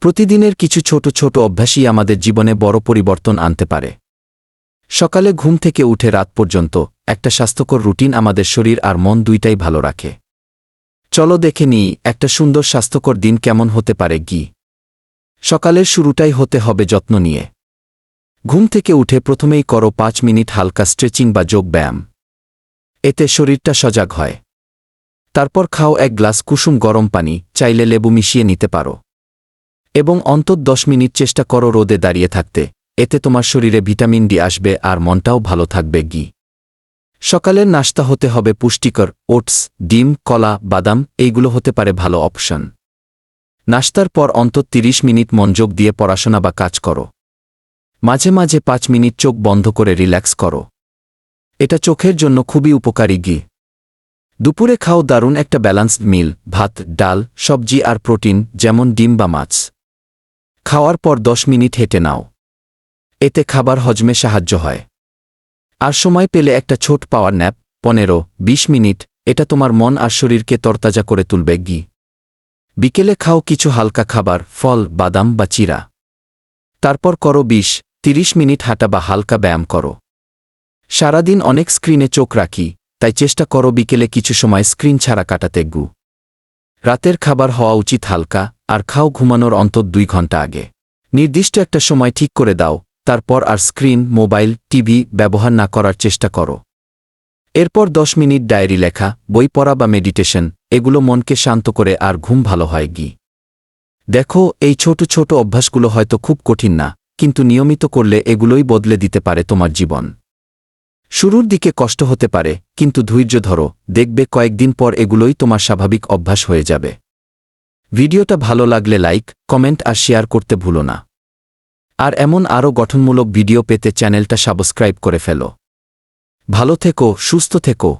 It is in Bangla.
প্রতিদিনের কিছু ছোট ছোট অভ্যাসই আমাদের জীবনে বড় পরিবর্তন আনতে পারে। সকালে ঘুম থেকে উঠে রাত পর্যন্ত একটা স্বাস্থ্যকর রুটিন আমাদের শরীর আর মন দুইটাই ভালো রাখে। চলো দেখে নিই একটা সুন্দর স্বাস্থ্যকর দিন কেমন হতে পারে। সকালের শুরুটাই হতে হবে যত্ন নিয়ে। ঘুম থেকে উঠে প্রথমেই করো 5 মিনিট হালকা স্ট্রেচিং বা যোগ ব্যায়াম। এতে শরীরটা সজাগ হয়। তারপর খাও 1 গ্লাস কুসুম গরম পানি, চাইলে লেবু মিশিয়ে নিতে পারো। এবং অন্তত 10 মিনিট চেষ্টা করো রোদে দাঁড়িয়ে থাকতে। এতে তোমার শরীরে ভিটামিন ডি আসবে আর মনটাও ভালো থাকবে। সকালের নাশতা হতে হবে পুষ্টিকর। ওটস, ডিম, কলা, বাদাম এইগুলো হতে পারে ভালো অপশন। নাশতার পর অন্তত 30 মিনিট মনোযোগ দিয়ে পড়াশোনা বা কাজ করো। মাঝে মাঝে 5 মিনিট চোখ বন্ধ করে রিল্যাক্স করো। এটা চোখের জন্য খুবই উপকারী। দুপুরে খাও দারুণ একটা ব্যালান্সড মিল, ভাত, ডাল, সবজি আর প্রোটিন যেমন ডিম বা মাছ। খাওয়ার পর 10 মিনিট হেঁটে নাও। এতে খাবার হজমে সাহায্য হয়। আর সময় পেলে একটা ছোট পাওয়ার ন্যাপ, 15-20 মিনিট, এটা তোমার মন আর শরীরকে তরতাজা করে তুলবে। বিকেলে খাও কিছু হালকা খাবার, ফল, বাদাম বা চিরা। তারপর করো 20-30 মিনিট হাঁটা বা হালকা ব্যায়াম করো। সারাদিন অনেক স্ক্রিনে চোখ রাখি, তাই চেষ্টা করো বিকেলে কিছু সময় স্ক্রিন ছাড়া কাটাতে। রাতের খাবার হওয়া উচিত হালকা, আর খাও ঘুমানোর অন্তত 2 ঘন্টা আগে। নির্দিষ্ট একটা সময় ঠিক করে দাও, তারপর আর স্ক্রিন, মোবাইল, টিভি ব্যবহার না করার চেষ্টা করো। এরপর 10 মিনিট ডায়েরি লেখা, বই পড়া বা মেডিটেশন, এগুলো মনকে শান্ত করে আর ঘুম ভালো হয়। দেখো, এই ছোট ছোট অভ্যাসগুলো হয়তো খুব কঠিন না, কিন্তু নিয়মিত করলে এগুলোই বদলে দিতে পারে তোমার জীবন। শুরুর দিকে কষ্ট হতে পারে, কিন্তু ধৈর্য ধরো, দেখবে কয়েকদিন পর এগুলোই তোমার স্বাভাবিক অভ্যাস হয়ে যাবে। ভিডিওটা ভালো লাগলে লাইক, কমেন্ট আর শেয়ার করতে ভুলো না। আর এমন আরও গঠনমূলক ভিডিও পেতে চ্যানেলটা সাবস্ক্রাইব করে ফেলো। ভালো থেকো, সুস্থ থেকো।